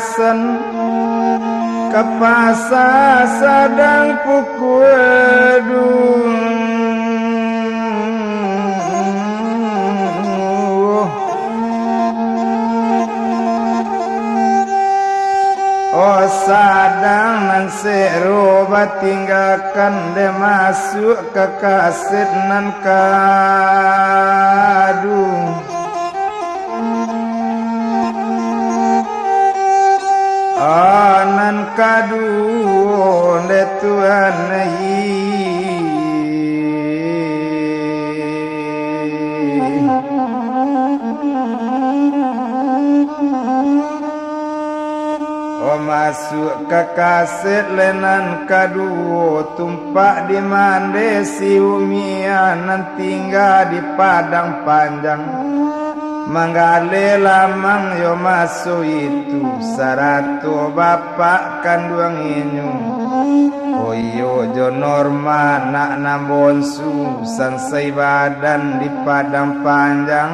pasen kepasa sadang pukul oh sadang nan seroba tinggalkan de masuk ke kaset nan kadu nan kadu de Tuhan masuk ke kaset lenan kadu tumpak di mande si umian tinggal di padang panjang manggale lamang yo masuk itu saratu bapak kanduang inyu oyo jo norma nak nambonsu sansai badan di padang panjang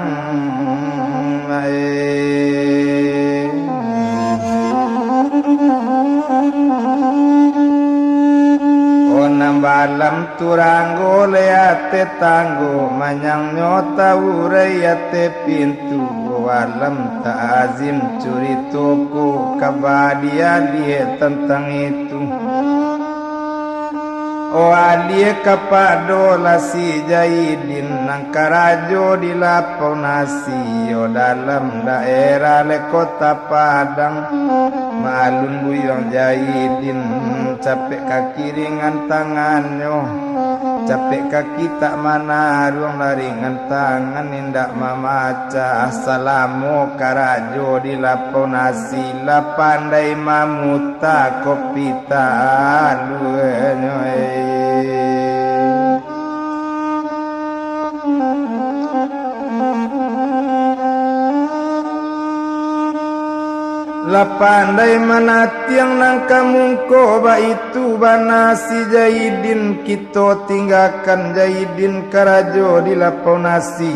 nambalam turanggo leate tanggo manyang nyota urayate pintu walam ta'azim curi toko kabadia dia tentang itu o alie kapadola si jaidin nang karajo di lapau nasi o dalam daerah le kota Padang malun buyong jaidin capek kaki ringan tangannya capek kaki tak mana ruang laringan tangan indak mamaca assalamu karajo di lapau nasi la pandai mamuta kopi taluenyo la pandai manatiang nang kamungko ba itu bana si Jaidin kita tinggalkan Jaidin karajo di lapau nasi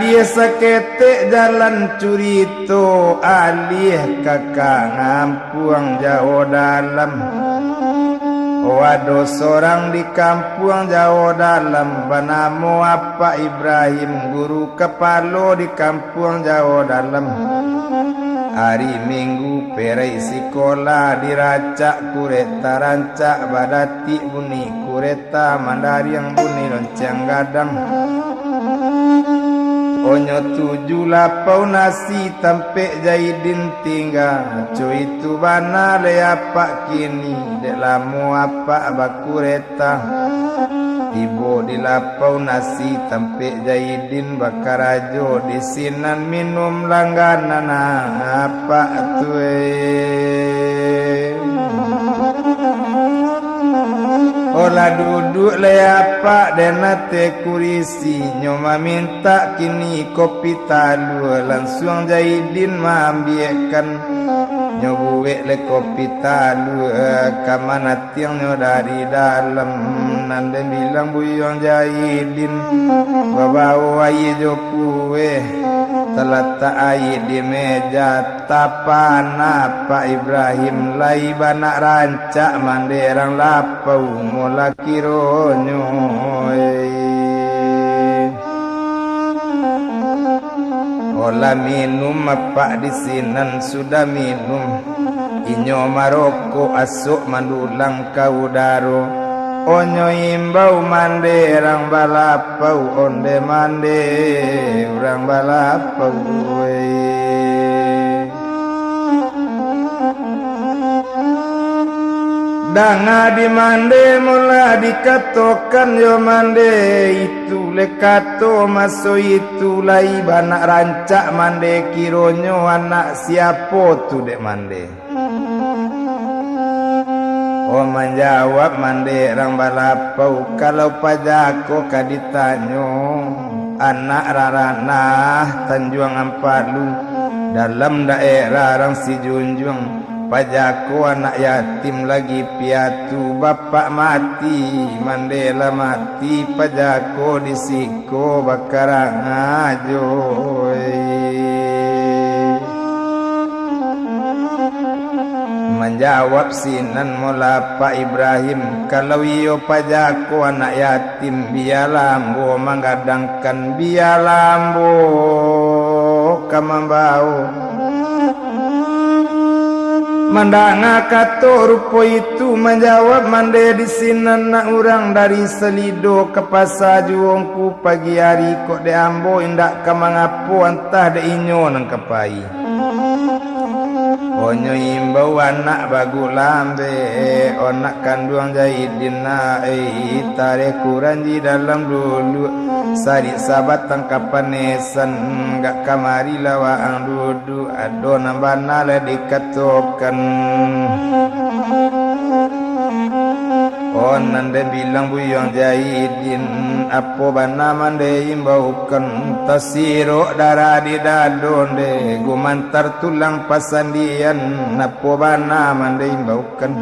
dia sakete jalan curito alih kakak ngampuang jauh dalam waduh seorang di kampung jauh dalam banamu apa Ibrahim guru kepalo di kampung jauh dalam hari Minggu perai sekolah diracak kureta rancak badati bunyi kureta mandari yang bunyi lonceng gadang onyo 7 lapau nasi tampe Jaidin tinggal cuy itu bana le apa kini dek lamu apa bakureta ibu di lapau nasi tampe Jaidin bakarajo di sinan minum langganan apa tuwe olah duduk le apa denate kurisi nyoma minta kini kopi talu langsung Jaidin mambiakan nyobuwe le kopi talu kamana tiangnya dari dalam nande bilang buyong Jaidin bawa ayo kue terletak air di meja tapana Pak Ibrahim lai banak rancak manderang lapau mula kironyo olah minum apa di sinan sudah minum inyo maroko asuk mandulang kaudaro onyo imbau manderang balapau onde mande urang balapau danga di mande mula dikatokan yo mande itu lekato maso itu lai banak rancak mande kironyo anak siapo tu dek mande oh menjawab mande rang balapau kalau pajako kaditanyo anak raranah Tanjuang Ampalu dalam daerah rang si junjung Pajako anak yatim lagi piatu, bapak mati, Mandela mati, pajako disiko bakarang ajoy. Menjawab sinan mula Pak Ibrahim, kalau iyo pajako anak yatim bialambo menggadangkan bialambo kamambau. Mandanga kato rupo itu menjawab, mande di sinan na urang dari Selido ke Pasar Juongku pagi hari kok de ambo indak kamangapo antah de inyo nang kepai. Onyo imbau anak bagu lambe, onak kanduang jahidin na tare kuranji dalam dulu. Sari sabat tangkapan nesan, gak kamari lawaang dudu, ado nambana le dikatokan. Nande bilang buyong jahidin, apo bana mande imbaukan, tasiro darah di dadonde, gumantar tulang pasandian, apo bana mande imbaukan.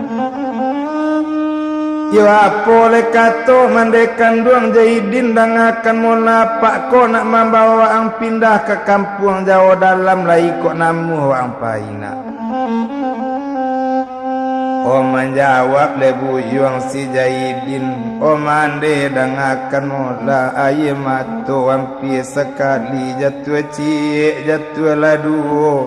Yo apo le kato mande kanduang jahidin, dang akan mula pak ko nak membawa ang pindah ke kampung jauh dalam lai kok namu ang paina. O menjawab le buyung si Jahidin, o mande dang akan mula aye mato ampi sekali jatuh cie jatuh ladu.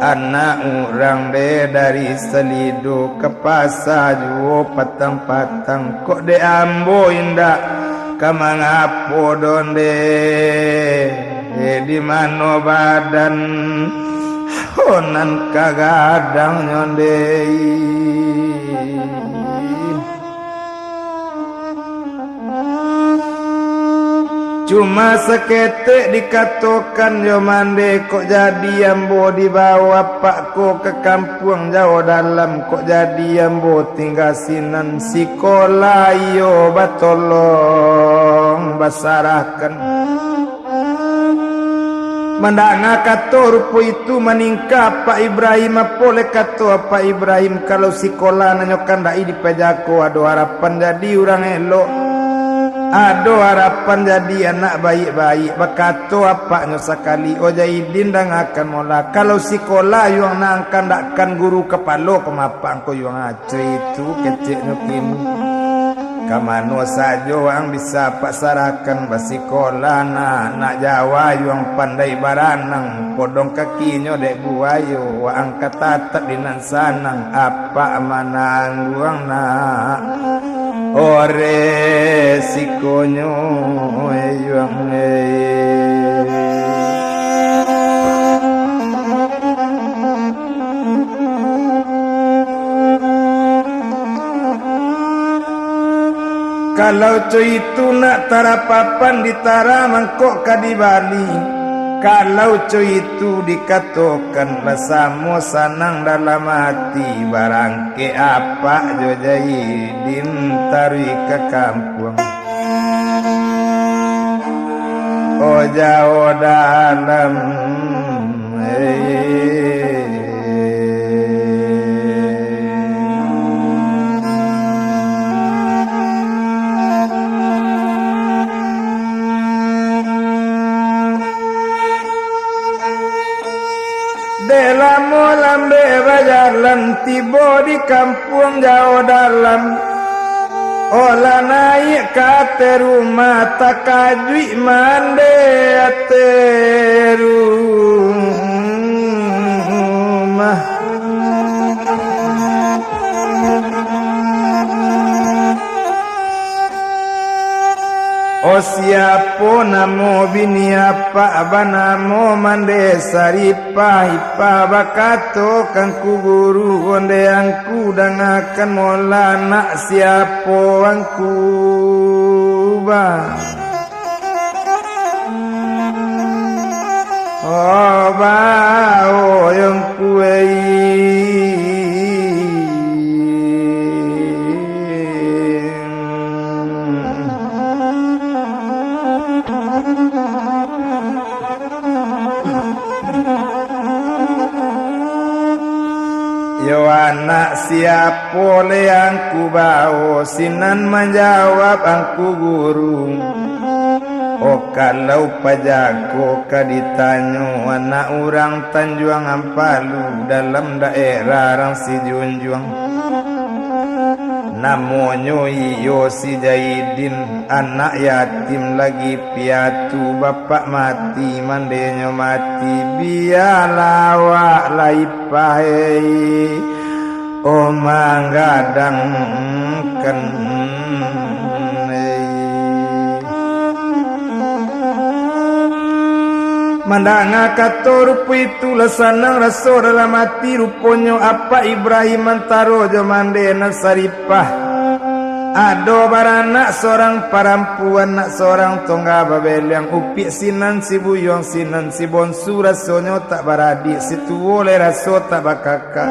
Anak orang de dari Selido ke Pasar Juo patang-patang kok de ambo indak kamangapo donde di mano badan honan kagadang nyondei. Cuma seketek dikatakan yo mande kok jadi ambo dibawa pakku ke kampung jauh dalam, kok jadi ambo tinggal sinan sekolah yo batolong basarahkan. Mandanga kato rupo itu meningkap Pak Ibrahim, apole kato Pak Ibrahim kalau sekolah nanyokan dai di pejako ado harapan jadi orang elok. Ado harapan jadi anak baik-baik. Bakato apa nyo sekali o Jahidin dang akan mola. Kalau sekolah yang nangkan dakkan guru kepalo kemapang ko yang acu itu kecik nyo kimu. Kamano sajo ang bisa pasarakan basikola nak Jawa yang pandai baranang podong kakinyo dek buayo wa ang katatak dinan sanang apa manang luang na ore sikonyo yang kalau cuy itu nak tarapapan ditara mangkok kadi Bali. Kalau cuy itu dikatakan bersama sanang dalam hati, barangke apa jo Jahidin tarik ke kampung. Oh jauh dalam Delamo lambe bajalan tiba di kampung jauh dalam. Olah naik ke rumah tak kajui mande rumah. O siapa namo bini apa abanamo mande saripah ipa bakato kangku guru onde angku dangakan mola nak siapa angku ba. Oh ba oh yang kuei Yo anak siapa le angku bawa sinan menjawab angku guru. Oh kalau pajago ka ditanyo anak orang Tanjuang Ampalu dalam daerah Rang si Junjuang. Namonyo iyo si Jaidin anak yatim lagi piatu bapak mati mandenyo mati biarlah wak laipahei oh manggadang kan mandanga kator itu lesanang raso dalam hati ruponyo apa Ibrahim antaro jamandena saripah ado baranak seorang parampuan nak seorang tongga babel yang upi sinan si buyong sinan si bonsu rasonyo tak baradi situ oleh raso tak bakaka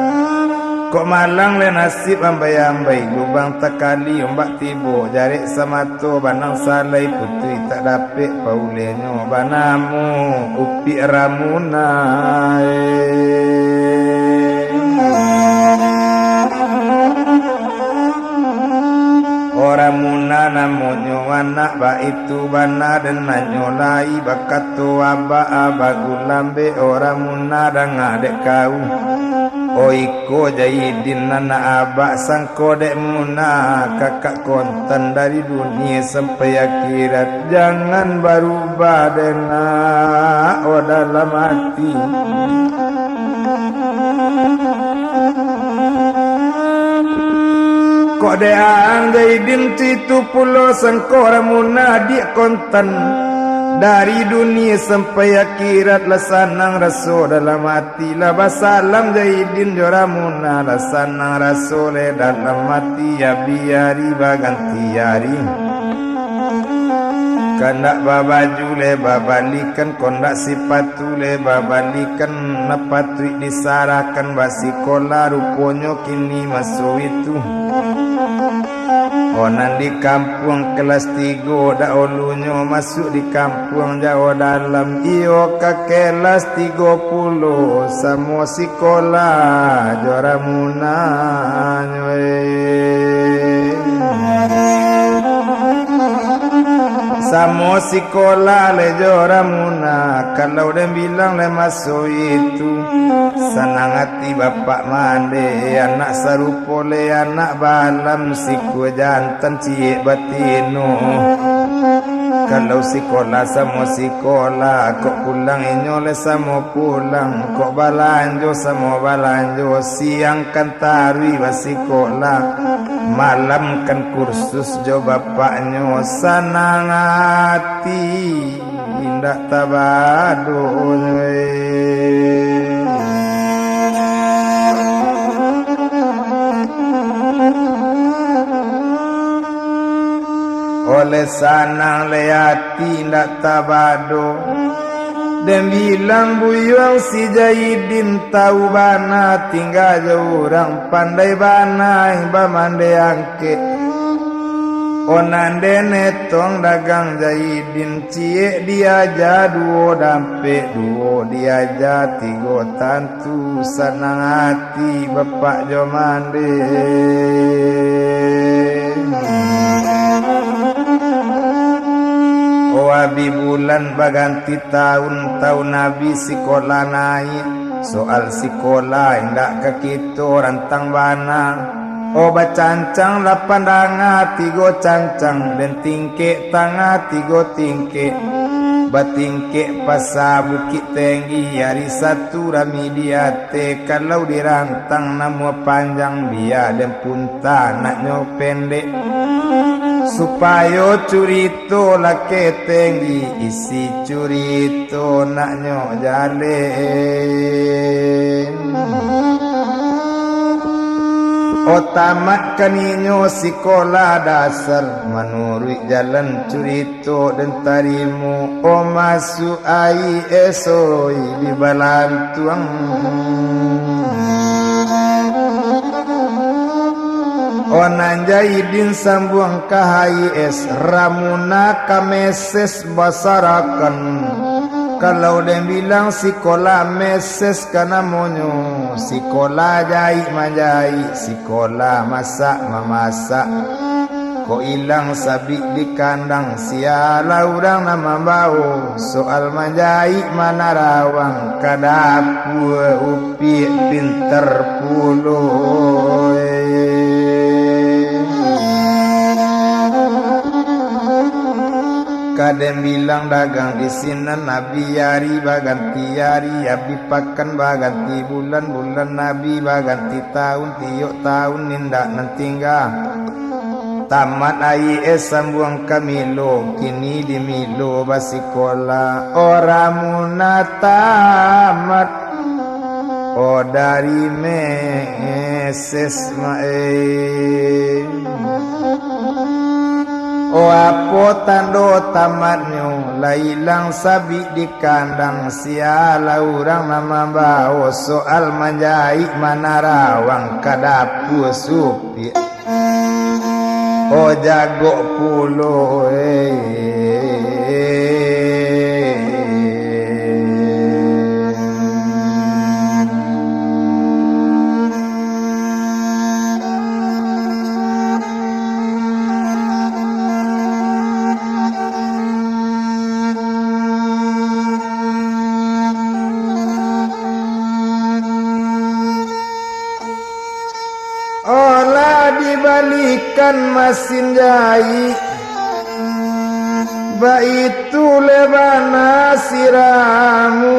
kok malang le nasib ambai-ambai lubang takali ombak tibo jarik samato banang salai putri tak dapet paulenyo banamu upi ramuna orang muna namonyo anak ba itu bana dan nanyolai bakato aba gulambe orang muna dan ngadek kau Oiko Jaidin nana abak sangko dek muna kakak konten dari dunia sampai akhirat jangan berubah dengan oh dalam hati kok dek Jaidin itu pulau sangko ramuna di konten dari dunia sampai akhirat lasanang rasul dalam hati labasalam Jaidin joramuna lasanang rasul dalam hati ya biari baganti hari kandak babaju le babalikan kondak sipatu le babalikan napatui disarahkan basikola ruponyo kini masuk itu onan di kampung kelas 3 dak olunyo masuk di kampung Jawa dalam iyo ka kelas 30 samo sekolah joramuna samo sekolah le joramuna kalau dia bilang le masuk itu senang hati bapak mande anak sarupo le anak balam siku jantan cie batino kalau sekolah samo sekolah kok pulang inyole samo pulang kok balanjo samo balanjo siang kan tarwi basikolah malam kan kursus jo bapaknya senang hati indak tabado oleh sanang leati ndak tabado dan bilang buyang si Jaidin tahu bana tinggal jauh orang pandai bana hingga mandai angke onan denetong dagang Jaidin cie diaja duo dampe duo diaja tigo tantu senang hati bapak jomande Abi bulan baganti tahun Nabi sekolah naik soal sekolah indak ke kita rantang bana obat cancang lapan danga tigo cancang dan tingke tanga tigo tingke batingke pasa bukit tinggi hari satu rami diate kalau dirantang nama panjang biar dan punta naknya pendek supaya curito lake tinggi isi curito naknya jalen otamat kaninyo sekolah dasar menurut jalan curito dan tarimu o masuk ai esoi di balantuang onan Jaidin sambung kahai es ramuna kameses basarakan Kalau dia bilang sekolah meses kana monyo, sekolah jahit menjahit, sekolah masak memasak. Ko ilang sabik di kandang, siala urang nama bau. Soal menjahit mana rawang, kadapu upi pinter puluh. Kadang bilang dagang di sini Nabi yari baganti yari, Abi pakan baganti bulan, bulan Nabi baganti tahun, tiuk tahun nindak nantingga. Tamat IS sambung kamilo, kini di Milo basikola. Oramuna tamat, o dari meses O apo tando tamatnyo, lailang sabi di kandang, siala urang nama bawa. Soal menjahit mana rawang, kadapu supi. O jago pulo dibalikan mesin jahit, baitu lebana siramu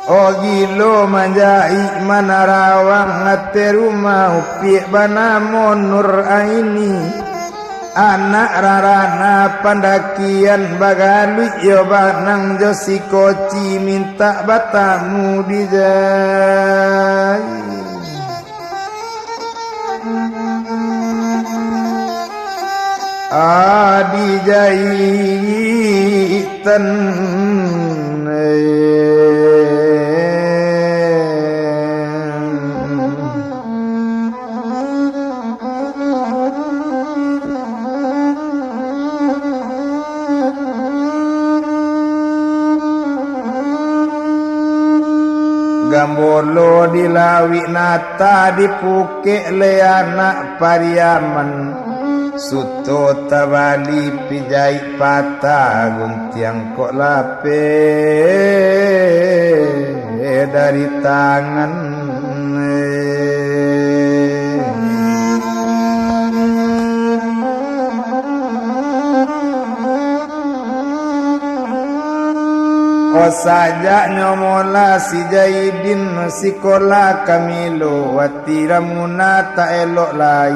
o gilo menjahit mana rawang ngate rumah upi bana monur aini. Anak rarana pandakian bagalu yo banang josi koci minta batamu dijai. Dijahitan Gambolo dilawi nata dipuke le anak Pariaman, suto tabali pijai patah guntiang kok lape dari tangan. O saja nyomola si Jaidin sikola kamilo, watiramuna ta elok lai.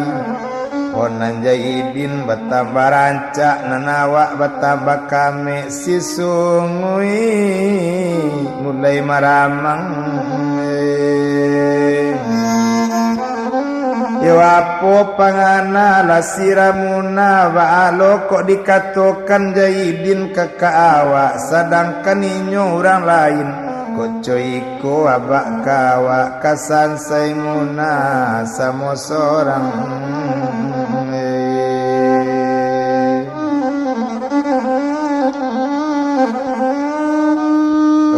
O nan Jaidin batambah rancak, nanawak batambah kame si sungui mulai maramang. Yo apo pangana lasiramuna waalo kok dikatokan Jaidin kakaawa, sedangkan inyo orang lain kocoiko abak kawa kasansai muna samo sorang.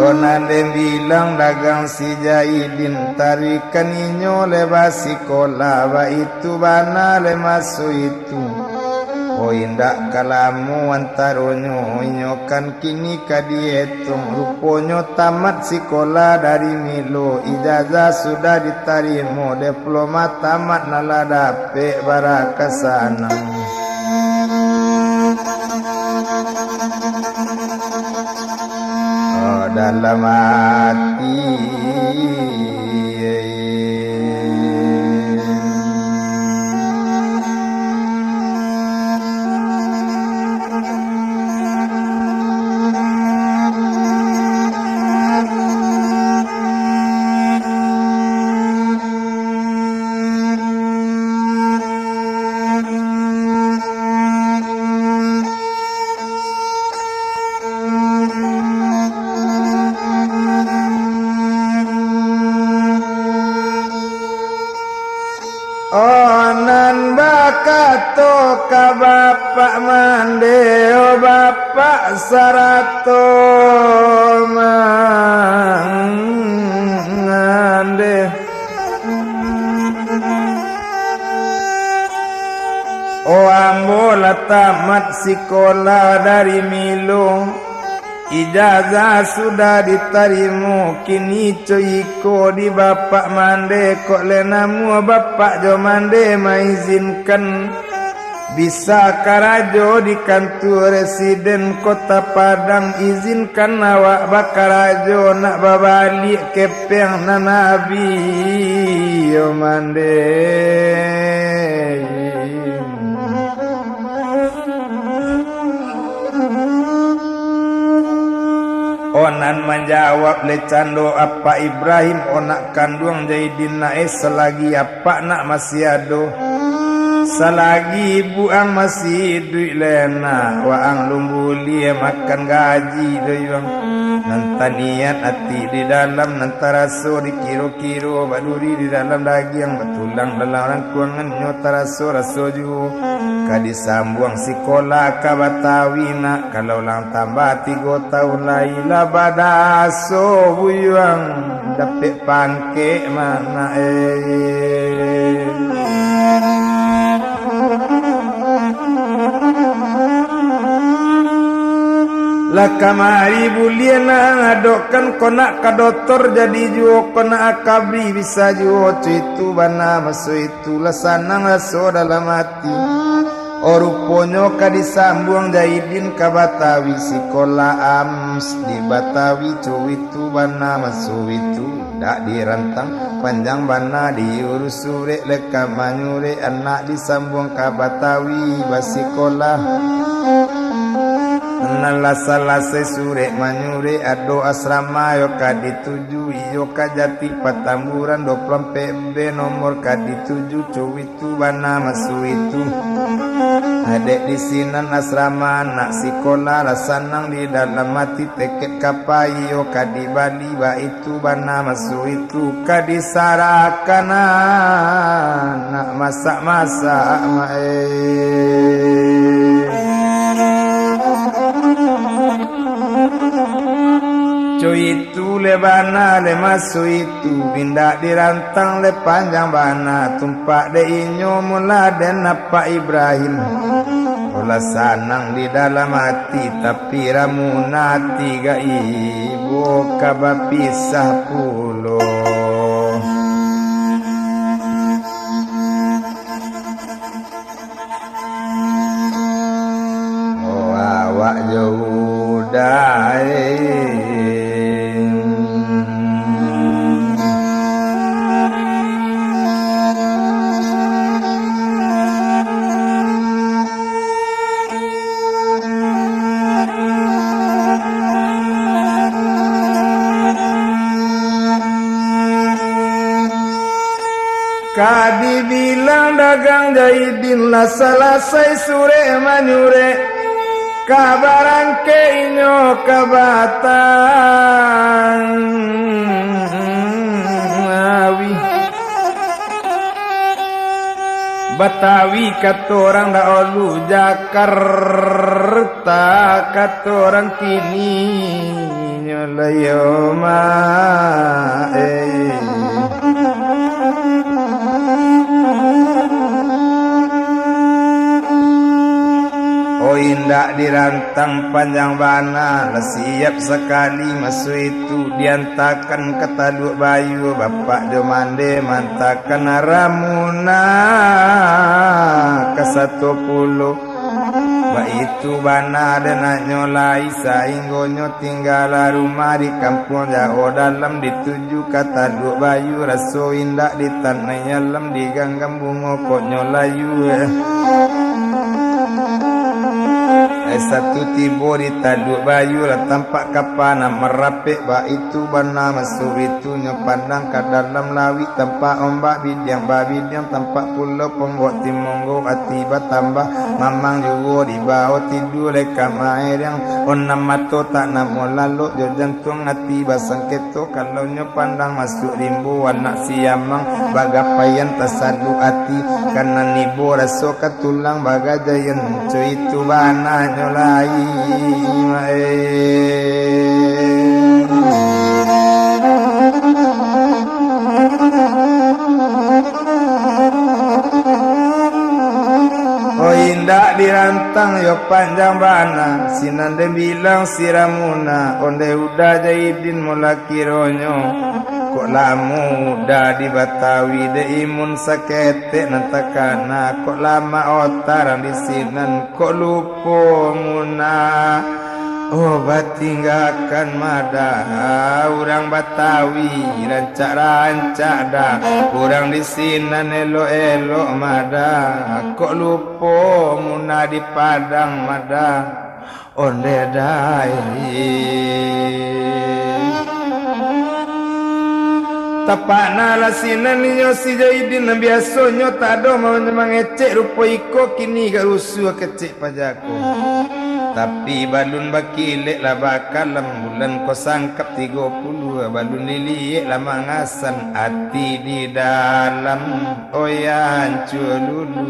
Onande bilang dagang si Jaidin, tarikan inyo lebasi kola, wa itu bana lemasu itu. O indak kalamu antaronyo, inyo kan kini kadietung. Ruponyo tamat sekolah dari Milo, ijazah sudah ditarimo, diploma tamat nala dape barakasana. Dalam hati bapak mandeo bapak sarato mande oh ambola tamat sekolah dari Milo ijazah sudah diterima kini coyiko di bapak mande kok lenamu bapak jo mande mengizinkan bisa karajo di kantor residen kota Padang izinkan awak bakarajo nak babalik kepeng na nabi yo mande onan menjawab le cando apa Ibrahim onak kandung Jaidin nae selagi apa nak masih ado selagi buang masih duit lena waang lumbuli makan gaji doyong nantanian hati di dalam nantaraso di kiro-kiro baduri di dalam daging betulang dalam rangkuangan nyotaraso raso ju kadisambung sekolah ka Batawi nak kalau lang tambah 3 tahun laila badaso buyang dapet pangke mana lah kamari buliana ngadokan kona ka doktor jadi juo kona akabri bisa juo itu bana maso itu lasanang laso dalam hati oruponyo ka disambung Jaidin ka Batawi sekolah AMS di Batawi itu bana maso itu dak dirantang panjang bana diurus sure leka manyure anak disambung ka Batawi basikolah nalasa-lasa sure manyure ado asrama yo kadituju iyo kajati Patamburan 20 PB nomor kadituju cuwitu bana masu itu adek di sinan asrama anak sekolah lasanang di dalam mati teket kapai yo kadi Bali ba itu bana masu itu kadisarakan anak masak-masak mae itu le bana le masu itu bindak dirantang le panjang bana tumpak de inyo mula den apa Ibrahim olah sanang di dalam hati tapi ramunati ga ibu kabapisah pulo oh awak jauh dai kadi bilang dagang Jaidin lah selesai sure manyure kabaran ke inyo kabatan Batawi katorang da olu Jakarta katorang kini nyolayo oh indah dirantang panjang bana siap sekali masuk itu diantakan ke Taluk Bayu bapak Jomande mantakan ramuna ke 10 ba itu bana dan nyolai sainggonyo tinggal rumah di kampung jauh dalam dituju ke Taluk Bayu raso indah di tanah nyalam di ganggam bungo kok nyolayu satu tibo di taduk bayu lah tampak kapana merapik ba itu bana masuk itu nyopandang ke dalam lawi tampak ombak bidiang babidiang tampak pulau pembuat timonggo ati batambah mamang juga di bawah tidur lekam air yang onam mato tak namo lalu jo jantung ati basang keto kalau nyopandang masuk rimbu anak siamang bagapayan tasadu ati karena nibo raso katulang bagajayan cuy itu bana nyolai oh indah dirantang yo panjang bana sinande bilang siramuna onde udah jaidin mula kironyo kok lamu udah di Batawi de imun sakete nantakana kok lama otaran di sinan kok lupo muna obat tinggalkan mada urang Batawi rancak-rancak dah urang di sinan elo-elo mada kok lupo muna di Padang mada onde dai tapak nala sinan ninyo si Jaidin biasonyo tado mau mangecek rupo iko kini gak rusuh kecek pajako tapi balun bakilek lah bakal bulan ko sangkap 30 balun liliek lah mangasan hati di dalam oyan cululu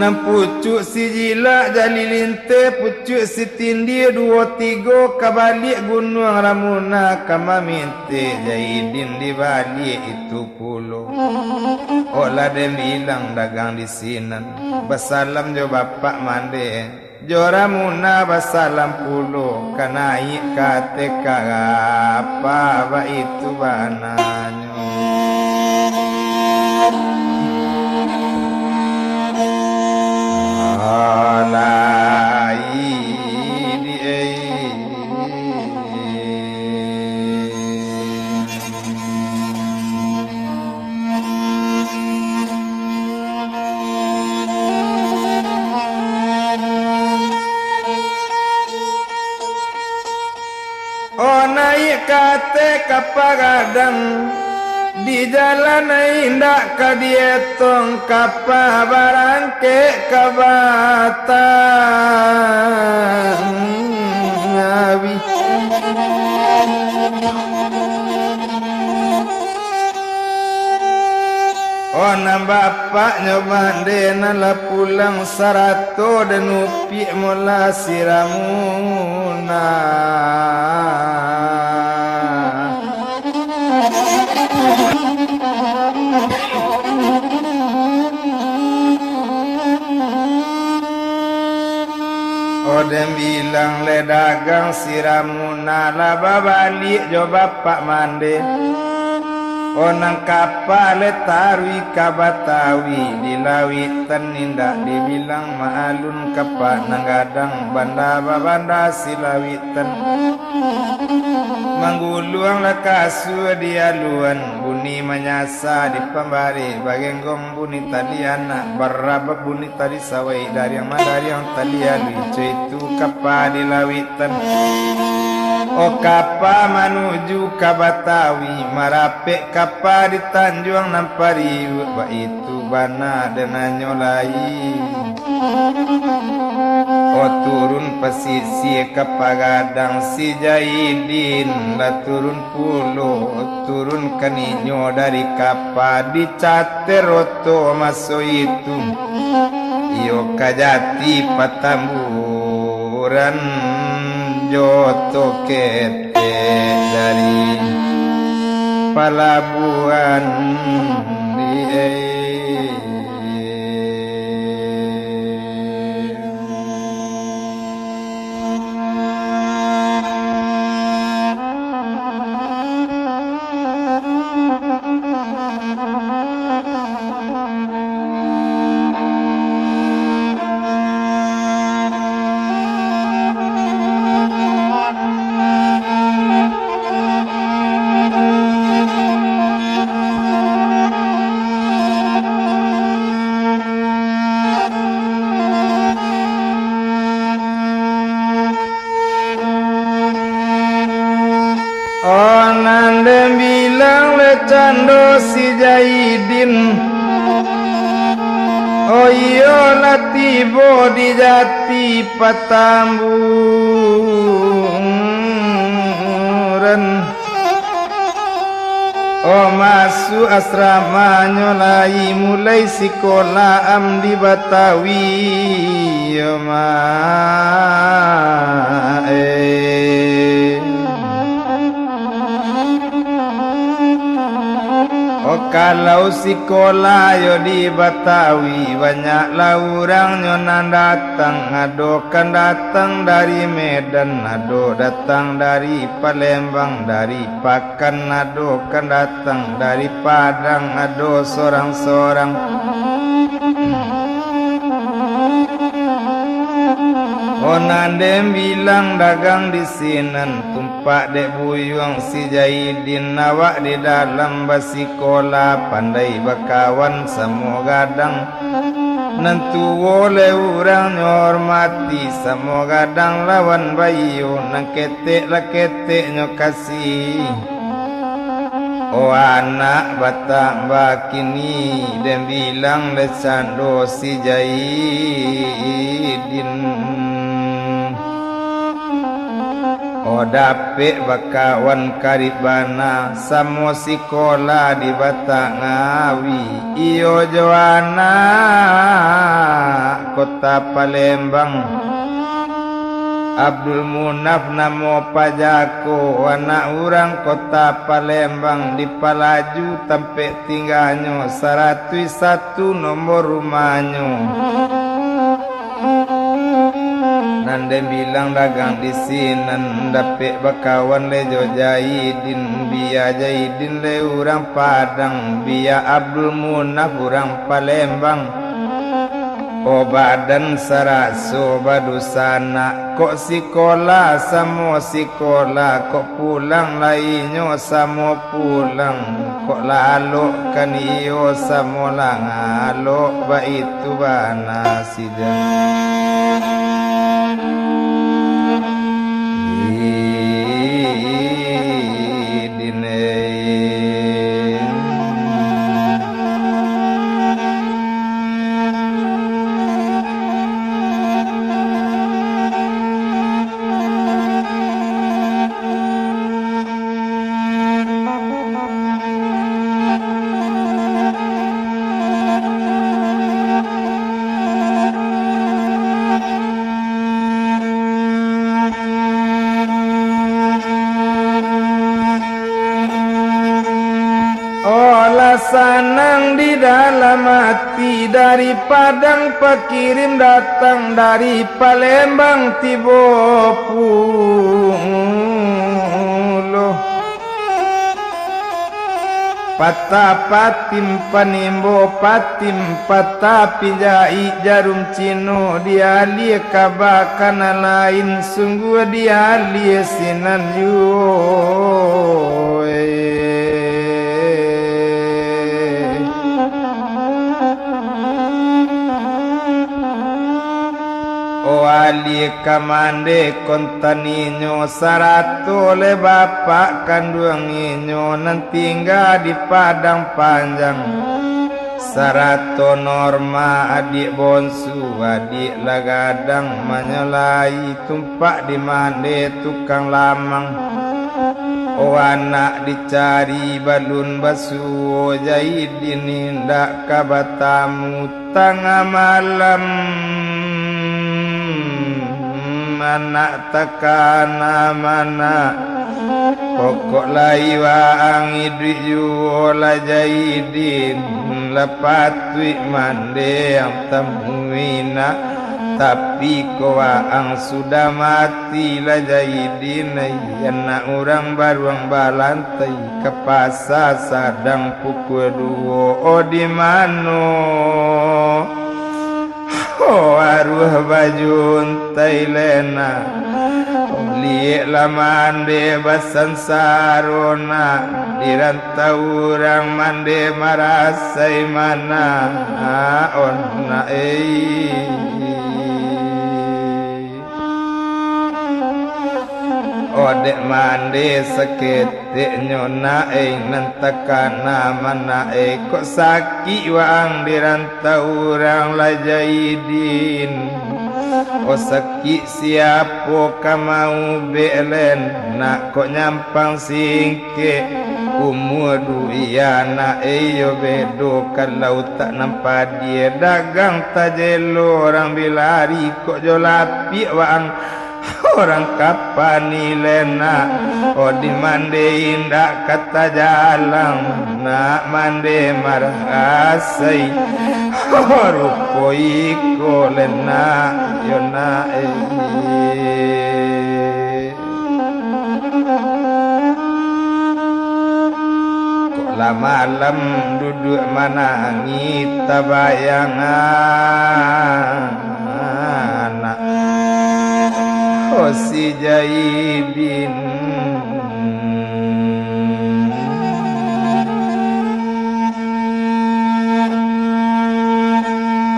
Nam pucuk si jila jali linte pucuk si tindi 2-3 kabalik gunung Ramuna kama minte Jaidin di balik itu pulau olah dem bilang dagang di sinan basalam jo bapak mande jo Ramuna basalam pulau kanai kate apa ba itu bananyo alai di oh naik kate kapagadang di jalan indak ka dietong kapa barangke kabatang ngawi oh nam bapak nyobandena la pulang sarato dan upi mula siramuna Odem bilang le dagang siramuna la babalik jo bapak mande onang kapal le tarwi kabatawi di lawitan indak dibilang maalun kapak nanggadang banda babanda silawitan mangguluang la kasu di aluan buni menyasa di pembari bagenggong buni tadi anak berapa buni tadi sawai dari yang tadi alu itu kapal di lawitan oh kapa menuju ke Batawi marapek kapa di Tanjung Nampari ba itu bana dengan nyolai oh turun pesisir ke Pagadang si Jaidin lah turun pulau turun kaninyo dari kapa di Cateroto masuk itu iyo kajati Patamburan joto kete dari pelabuhan di Nande bilang le cando si Jaidin. Oh iya latibo di jati Patamburan. Oh masuk asrama nyolai mulai sekolah am di Batawi. Oh kalau sekolah yo di Batawi banyaklah orang nyonan datang, ado kan datang dari Medan, ado datang dari Palembang, dari Pakan, ado kan datang dari Padang, ado sorang-sorang. Nandem bilang dagang di sinan, tumpak dek buyung si Jaidin, awak di dalam basikola pandai bakawan semua gadang. Nentu oleh orang nyormati semua gadang lawan bayu, nang ketek lah ketek nyokasi. Oh anak batang bakini dan bilang lesando si Jaidin. Oh dapet bakawan karibana samo sekolah di Batangawi. Iyo Joana kota Palembang. Abdul Munaf namo pajako, anak orang kota Palembang. Di Palaju tempat tinggalnya 101 nomor rumahnya. Nande bilang dagang di sinan, dapet bakawan lejo Jaidin. Biya Jaidin le orang Padang, biya Abdul Munaf orang Palembang. Oh badan saraso badusana, kok sekolah samo sekolah, kok pulang lainyo samo pulang, kok lalok kan iyo samo langalok, ba itu bana sidang. Sanang di dalam hati, dari Padang pakirim datang, dari Palembang tibo pulo. Patah patim panimbo patim, patah pinjai jarum cino, dia lia kabakan lain, sungguh dia lia sinan yuoi. Ali kamande kontaninyo sarato le bapak kandunginyo nan tinggal di Padang Panjang. Sarato Norma adik bonsu, adik lagadang menyelai, tumpak di mande tukang lamang. Oh anak dicari balun basu, Jaidin indak kabatamu tengah malam. Anak takana mana pokok laiwa angidri juola Jaidin, lepatwi mande yang temuina, tapi kowa ang sudah mati la Jaidin. Anak orang baruang balantai ke pasar sadang pukul 2. Oh di mano aruh bajun Tailena, liek lamande basan sarona, dirantau orang mande marasai mana onna Odek mandi seketik nyona nantakana mana kok sakit waang dirantau orang lajaidin. O sakit siapo kamau belen nak kok nyampang singke umur duiana yo bedo kalau tak nampak dia dagang tajelo orang bilari kok jolapi waang orang kapan lena oh di mande indah kata jalan nak mande marah asai oh rupo iko lena yona kok lah malam duduk manangi tabayangan si Jaidin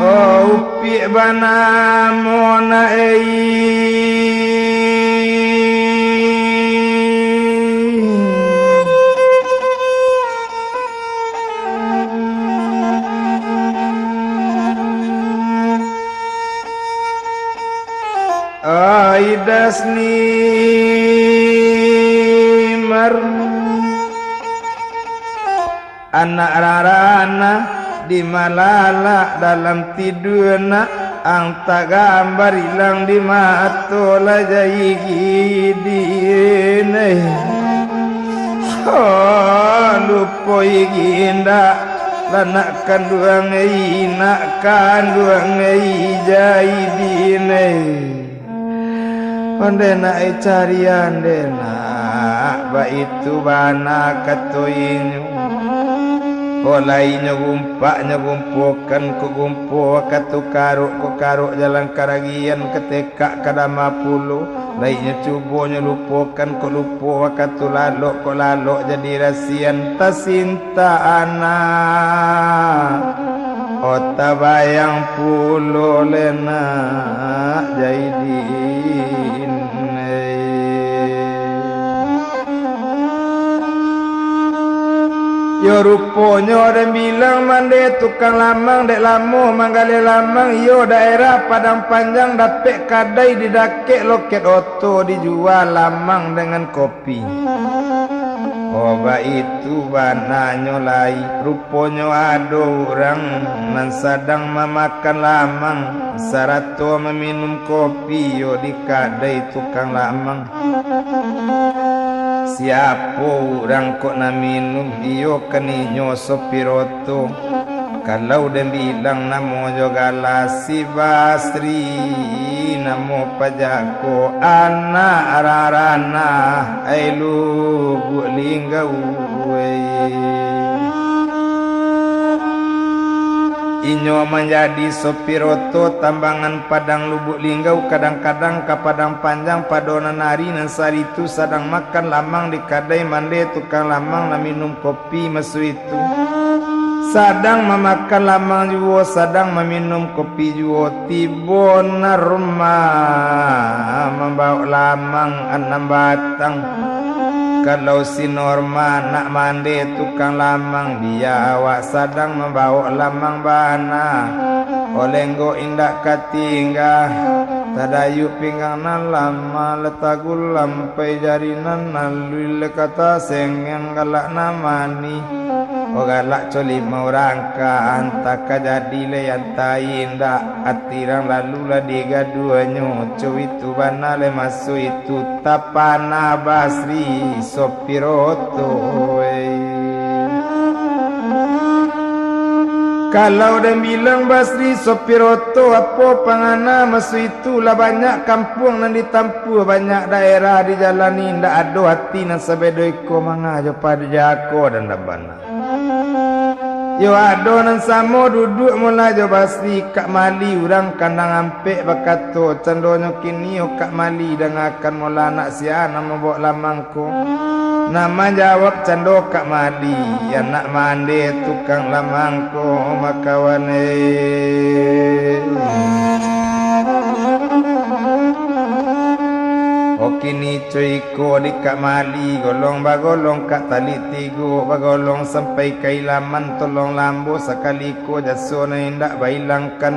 oh upi bana mona Aidas nimar anak rarana di malala dalam tidurna angta gambar hilang di matola jaigidin oh lupo iginda lanak kanduang nak kanduang jaidin Ondena carian dena ba itu bana katoinyo polainya gumpukan ku gumpo katu karuk jalan karagian ketekak kadama puluh lainnya cubonya lupokan ku lupo katu lalok ku lalok jadi rasian tasinta anak Ota bayang pulo lena jaidin Yo ruponya ada bilang mande tukang lamang dek lamu manggale lamang yo daerah Padang Panjang dapet kadai didakek loket oto dijual lamang dengan kopi Oba itu bana nyolai ruponya ada orang nan sadang memakan lamang sarato meminum kopi yo di kadai tukang lamang siapa orang kok na minum iyo keninyo sopiroto kalau dia bilang namo jogala si Basri namo pajako anak ararana ailu bulinggau Inyo menjadi sopiroto tambangan Padang Lubuk Linggau kadang-kadang ke Padang Panjang padonan hari nan saritu sadang makan lamang di kadai mande tukang lamang na minum kopi mesu itu sadang memakan lamang juo sadang meminum kopi juo tibo na rumah membawa lamang 6 batang kalau si Norma nak mandi tukang lamang dia awak sadang membawa lamang bana olenggo indak katingga tadayu pinggang nan lama letagul lampai jarinan nalui lekata sengen galak namani o galak coli mau rangka antaka jadi le antai indak atirang lalu lah diga duanyo cuy itu bana le masu itu tapana Basri sopiroto Kalau dia bilang Basri sopiroto apa pangana masu itulah banyak kampung nan ditampu banyak daerah dijalani ndak ada hati nan sabedoiko mangajo pada jako dan dabana Yo ado nan samo duduk mula jo Basri kak mali urang kandang ampek bakato candonyo kini yo kak mali dengakan mula anak siana membawa lamangko nama jawab cando kak mali anak mande tukang lamangko makawane kini cuy ko di kak mali golong bagolong kak tali tigo bagolong sampai kailaman tolong lambo sekali ko jaso na indak bailangkan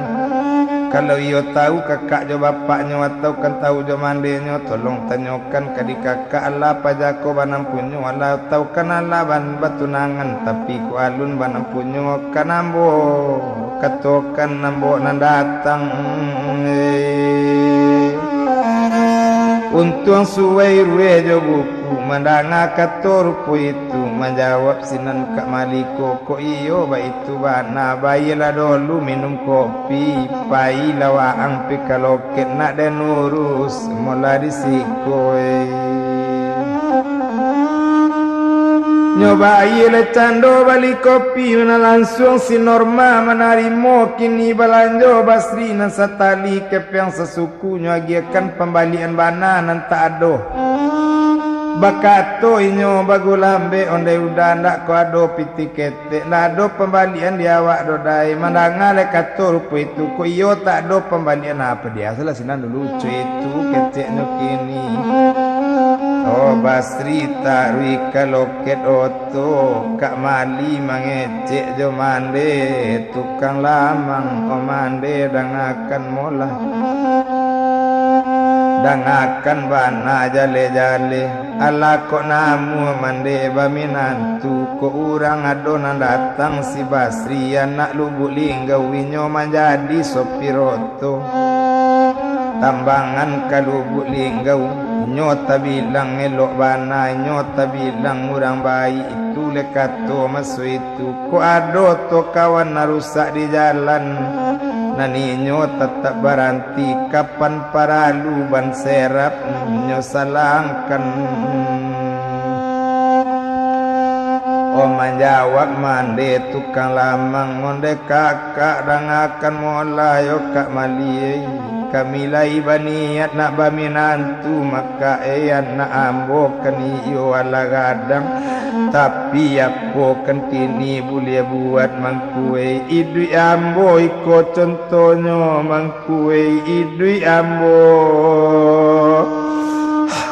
kalau iyo tahu kakak jo bapaknya atau kan tahu jo mandenya tolong tanyakan kadi kakak ala pajako banam punyo ala tahu kan ala ban batunangan tapi ku alun banam punyo kanambo katokan nambo nan datang untung suwai ruwe jo buku mandanga kator po itu menjawab sinan kak maliko ko iyo ba itu bana bayila dulu minum kopi pai lawaang pikaloket nak dan urus mula disiko nyoba ile cando balik kopi na langsung si Norma menarimo kini balanjo basri na satali kepiang sesukunya agiakan pembalian bana nan tak ado bakato inyo bagulambe onde udah ndak ko ado pitikete ndak ado pembalian dia awak dodai mandangale kato rupo itu ko iyo tak ado pembalian apa dia salah sinan dulu lucu itu keceknya kini oh basri tarui kaloket oto kak mali mangecek jo mande tukang lamang o mande dangakan mola dangakan bana jale-jale ala kok namu mande baminantu ko urang adonan datang si basri anak lubuk linggau winyo menjadi sopiroto tambangan kalubuk linggau nyota bilang elok bana nyota bilang urang bayi itu lekato masu itu ko ado to kawan narusak di jalan nani nyota tak baranti kapan paralu ban serap nyo salangkan oh menjawab mande tukang lamang onde kakak dangakan molayo kak mali kami lai baniat nak baminantu maka eyan nak ambo kani iyo ala gadang tapi aku kentini boleh buat mangkue idui ambo iko contohnya mangkue idui ambo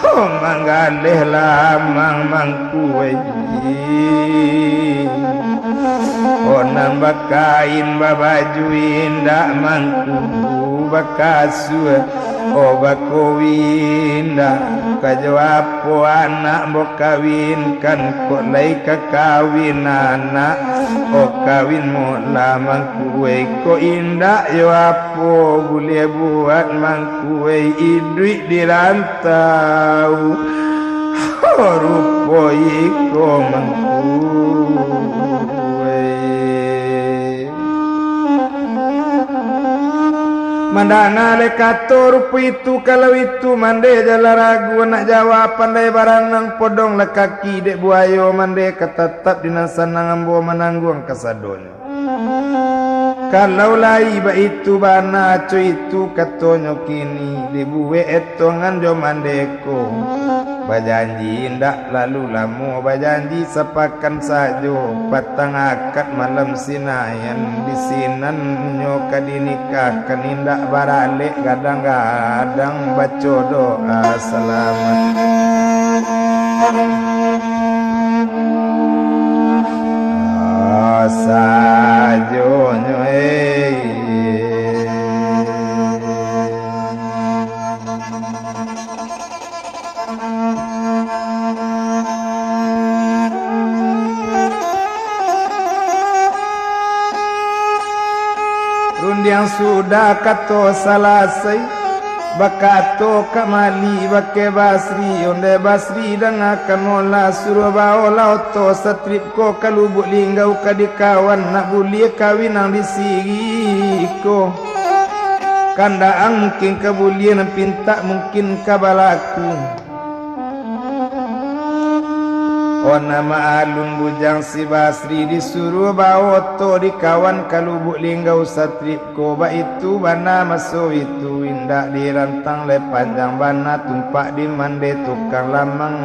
oh manggaleh lamang mangkue oh nambah kain babaju indah mangku bakasu oh bakowinda kajawab po anak mo kawin kan ko lay kakawin anak o kawin mo lamang kuwe ko inda yo apo boleh buat mang kuwe idui dirantau oh rupo iko mang mandana le kator itu kalau itu mande jala ragu nak jawab pandai barang nang podong le kaki dek buayo mande ketetap dinasan nang ambo menanggung kasadon kalau lai ba itu bana cu itu katonyo kini dibuwe etongan jo mandeko bajanji ndak lalu lamu bajanji sepakan sajo patang akad malam sinayan di sinan nyo kadinikahkan indak barale kadang-kadang baca doa selamat sajo nyo yang sudah kato salasai bakato kamali bake basri onde basri dan akan mola surabaya lauto satrip ko kalubuk linggau kadikawan nak bulia kawin ang disiko kanda mungkin kebulian pinta mungkin kabalaku oh nama alun bujang si basri disuruh bawa to di kawan kalubuk linggau satrip ko ba itu bana maso itu indak dirantang le panjang bana tumpak di mande tukang lamang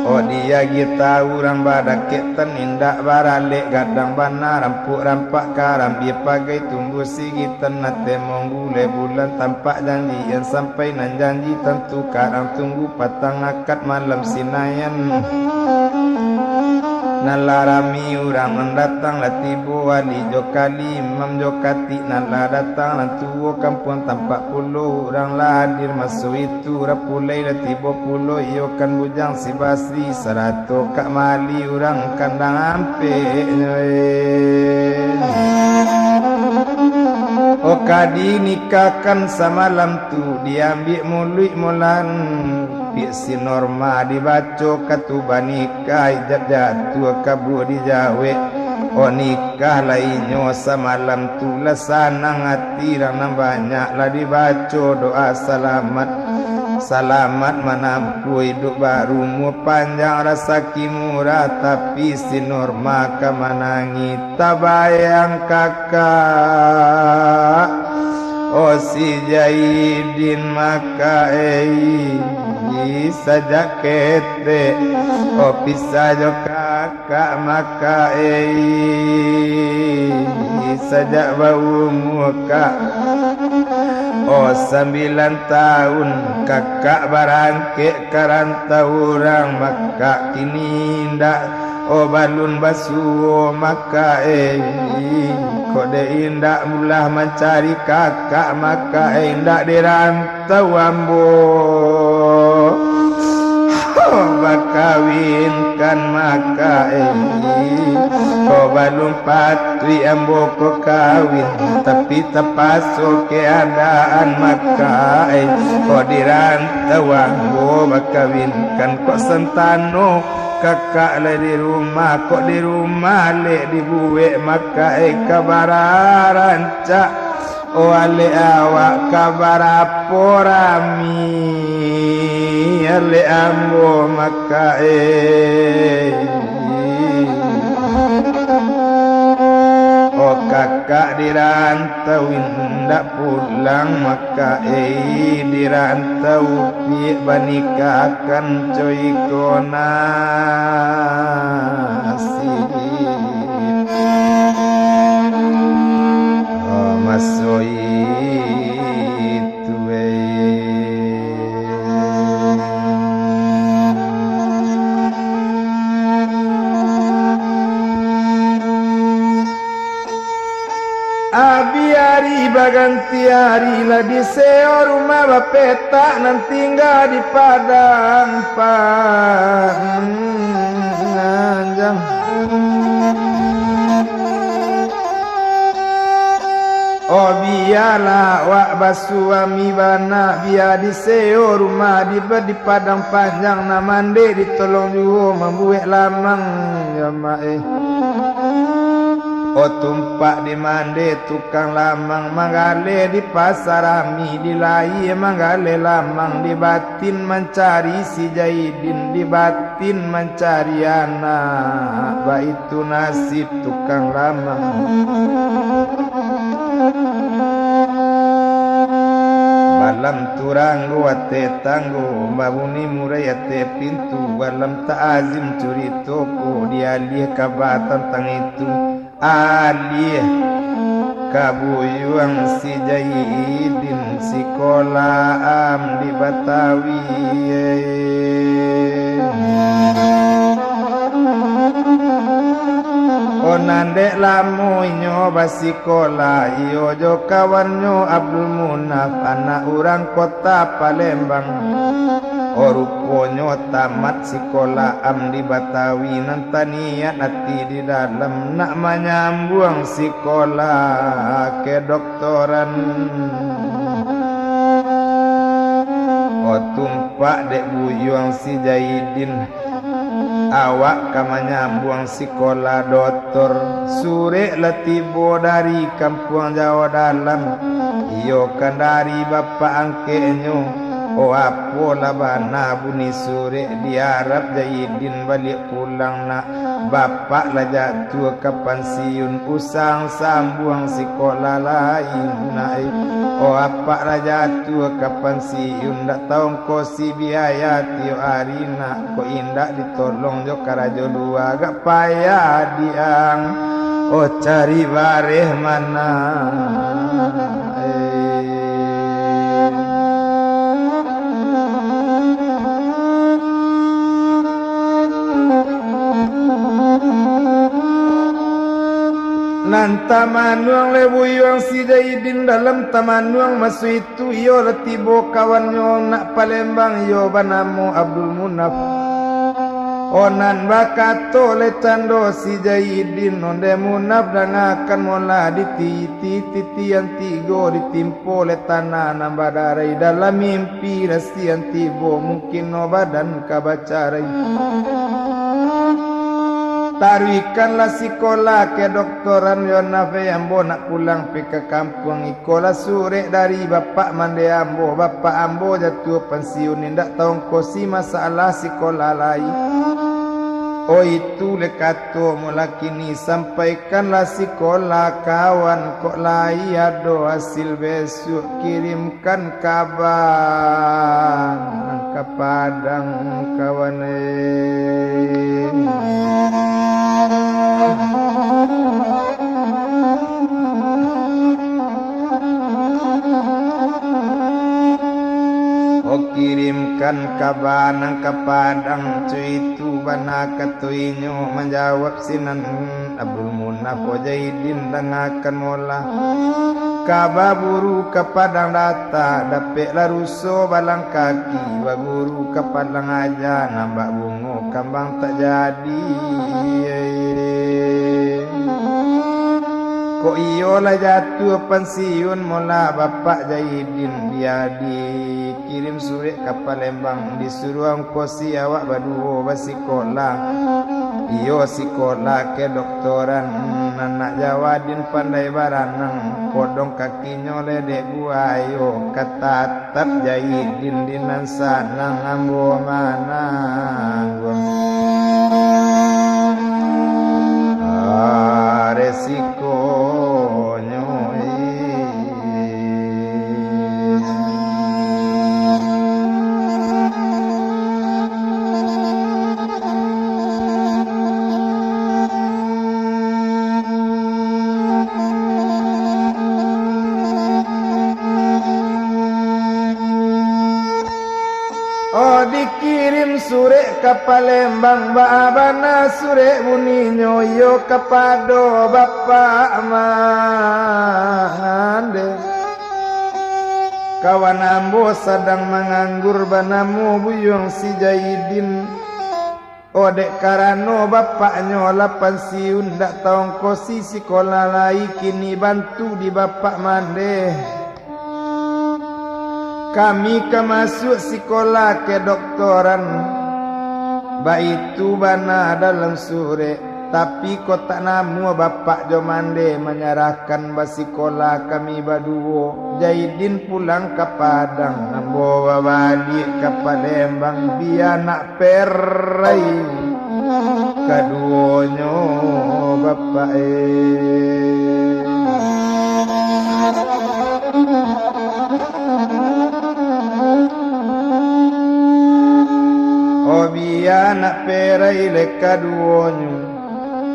oh dia kita urang badak keten indak baralik gadang bana rampuk rampak karam dia pagai tumbuh sigi tenat temong gule bulan tampak janji yang sampai nan janji tentu karang tunggu patang akad malam sinayan nalarami urang mendatang latibu wali jokali imam jokati nala datang lantuo kampung tampak puluh urang lah hadir masuk itu rapulai latibo puluh iyo kan bujang si basri serato kak mali urang kandang ampe Okadi nikahkan samalam tu diambil mulut mulan si norma dibaco katuba nikah ijab jatuh kabur dijawe oh nikah lainnya samalam tu lasanang hati rana banyak lah dibaco doa selamat menampu hidup baru mu panjang rasa kimura tapi si norma kemanangi tabayang kakak oh si Jaidin maka saja kete oh pisah jo kakak maka saja bau muka oh 9 tahun kakak barangke karantau orang maka kini ndak oh balun basuh maka kode indak mulah mencari kakak maka indak dirantau ambo bakawinkan maka kau balum patri ambo ko kawin tapi terpasuk keadaan maka kau dirantau ambo bakawinkan kok sentano kakak le di rumah kok di rumah le dibuwe maka kabararanca wale awak kabar aporami ale ambo maka oh kakak dirantau indak pulang maka dirantau pi banikahkan coy konasi oh masoi Abiari baganti hari lah di seo rumah bapeta nanti tinggal di padang panjang oh biarlah wak basuami bana biar di seo rumah di padang panjang namande ditolong juga membuat lamang ya mae oh tumpak di mande tukang lamang manggale di pasar ami di lai manggale lamang di batin mencari si Jaidin di batin mencari anak baitu nasib tukang lamang balam turanggo ate tanggo babuni murai ate pintu balam ta'azim curi toko dialih kabatan tang itu alih kabuyuang si Jaidin sekolah am di Batawi onandek lamu nyoba sekolah iyo jo kawannya Abdul Munaf anak orang kota Palembang ruponyo tamat sekolah am di Batawi nantaniat hati di dalam nak menyambung sekolah ke doktoran tumpak dek buyuang si Jaidin awak kamanyambung sekolah doktor sore letibo dari kampung Jawa Dalam iyo kan dari bapak angkenyo Oh apola bana buni sore diharap Jahidin balik pulang nak bapak lah jatuh ke pensiun usang sambung sekolah lain naik. Oh apak lah jatuh ke pensiun dak tahu ko si biaya tiap hari nak ko indak ditolong jo karajo dua agak payah diang. Oh cari bareh mana nan tamanuang lebuyang si Jahidin dalam tamanuang masu itu yo letibo kawan yo nak Palembang yo banamu Abdul Munaf onan bakato le cando si Jahidin onde Munaf dan akan mola titian tigo ditimpo le tanah nambah darai dalam mimpi rasian tibo mungkin no badan kabacarai. Taruikanlah sekolah ke doktoran yo nafe ambo nak pulang pe ke kampung ikola sore dari bapak mande ambo bapak ambo jatuh pensiun indak tahu kosi masalah sekolah lain. Oh itu lekato mula kini sampaikanlah sekolah kawan kok lai ado hasil besok kirimkan kabar ke Padang kawan kirimkan kabar nang ke Padang cuy itu bana katuinyo menjawab sinan Abdul Munaf Jahidin dengakan mola kabar buru ke Padang data dapet laruso balang kaki wa guru ke Padang aja nambah bungo kambang tak jadi. Kok iyolah jatuh pensiun mola bapak Jahidin dia dikirim surat ke Palembang disuruh angkosi awak baduo basikolah iyo sekolah ke doktoran anak Jawadin pandai baranang kodong kakinya ledek buayo ketatap Jahidin dinan sanang ambo mana resikonya oh dikirim surat ke Palembang baabana surat buninyo yo kepado bapak mande kawan ambo sedang menganggur banamu buyung si Jahidin odek karano bapaknya lah pensiun dak tahu kosi sekolah lai kini bantu di bapak mande. Kami kemasuk sekolah ke doktoran Baitu bana dalam sore Tapi kota namu bapak Jomande menyerahkan basikola kami baduo Jahidin pulang ke Padang Ambo balik ke Palembang Biar nak perai Keduanya bapak oh biar nak perai leka duonyo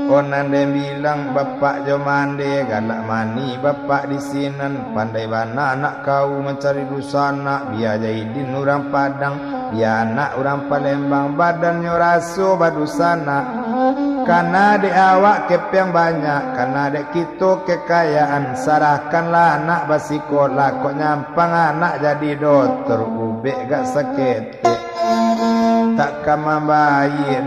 onan dem bilang bapak Jomande galak mani bapak di sinan pandai bana anak kau mencari dusana biar Jahidin orang Padang biar anak orang Palembang badannya raso badusana karena de awak kepeng banyak karena de kita kekayaan sarahkanlah anak basikola kok nyampang anak jadi dokter ubek gak sakit tak kama bayi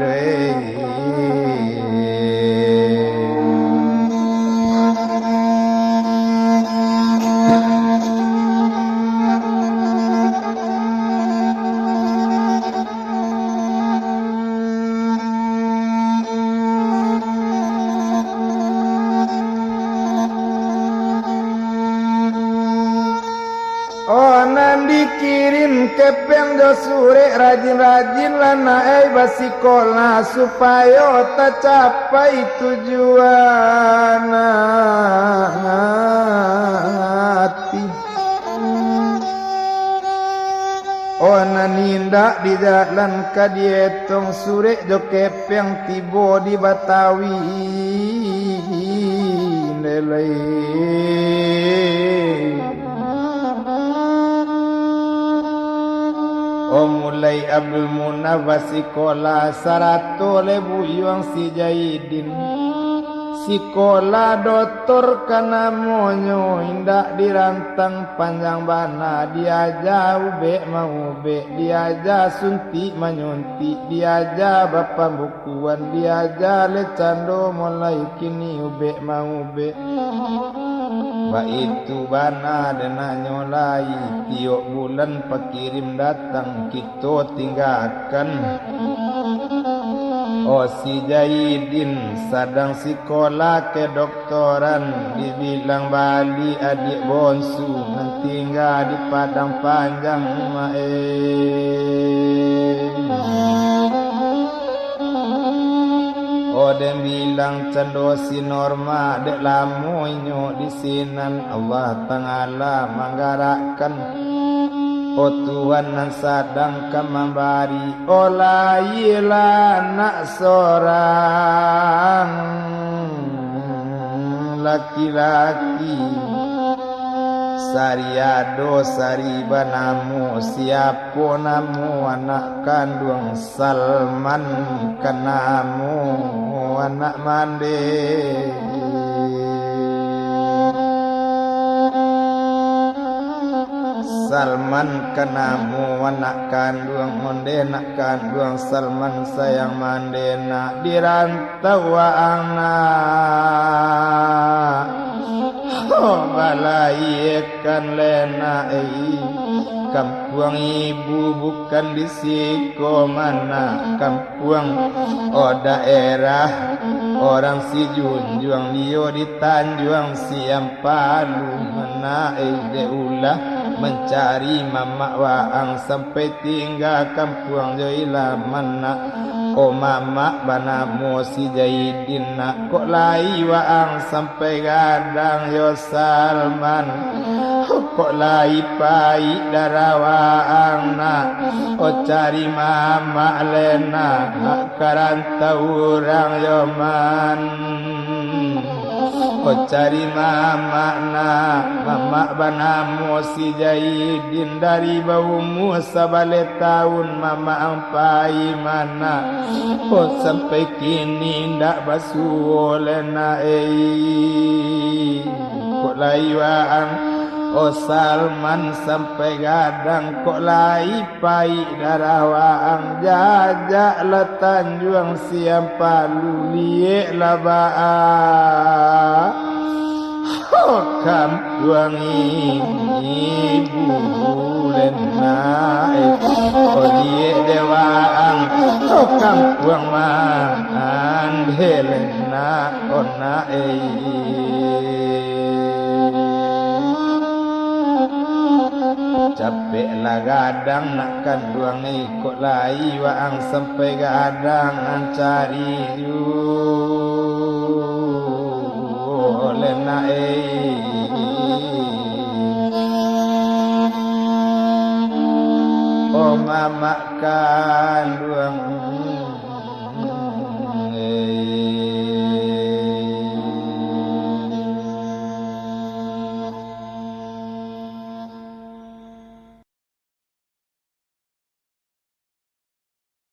kepeng jo sore rajin-rajin lah naik basikola supaya tak capai tujuan hati. Ona nindak di jalan kadietong sore jo kepeng tibo di Batawi nelai. Mulai Abdul Munawar sikola 100.000 yuang si Jaidin. Sikola doktor kana monyo indak dirantang panjang bana. Diaja ube mau ube, diaja suntik manyuntik, diaja bapak bukuan, diaja lecando mulai kini ube mau ube. Ba itu bana dena nyolai tiok bulan pakirim datang kita tinggalkan. Oh si Jaidin sadang sekolah ke doktoran dibilang Bali adik bonsu tinggal di Padang Panjang Odem bilang candosi norma dek lamu inyo di sinan Allah Ta'ala manggarakan. O Tuhan nan sadang kamambari olailah nak seorang laki-laki. Sariado sariba namu siapa namu anak kandung Salman kanamu anak mande. Salman kanamu anak kandung monde nak kandung Salman sayang mande nak dirantau anak. Oh balai ikan lena kampung ibu bukan di siko mana kampung oh daerah orang si Junjuang Dio di Tanjuang Siampalu mana de ulah mencari mama waang sampai tinggal kampung joilah mana. Oh mama banamu si Jaidin nak kok lai waang sampai gadang yo Salman. Kok lai pai darah waang nak oh cari mama lena karantau orang yo man. Oh cari mama nak mama banamu si Jaidin dari baumu sabale tahun mama ampai mana. Oh sampai kini ndak basuh lena kok layuan. Oh Salman sampai gadang kok lai pai darah waang jajak la Tanjuang Siampalu liek la baa. Oh kampung ibu lena oh liek dewaang. Oh kampung mande lena oh na capek lah gadang nak kanduang ikut lai waang sampai gadang cari yu lena oh mama kanduang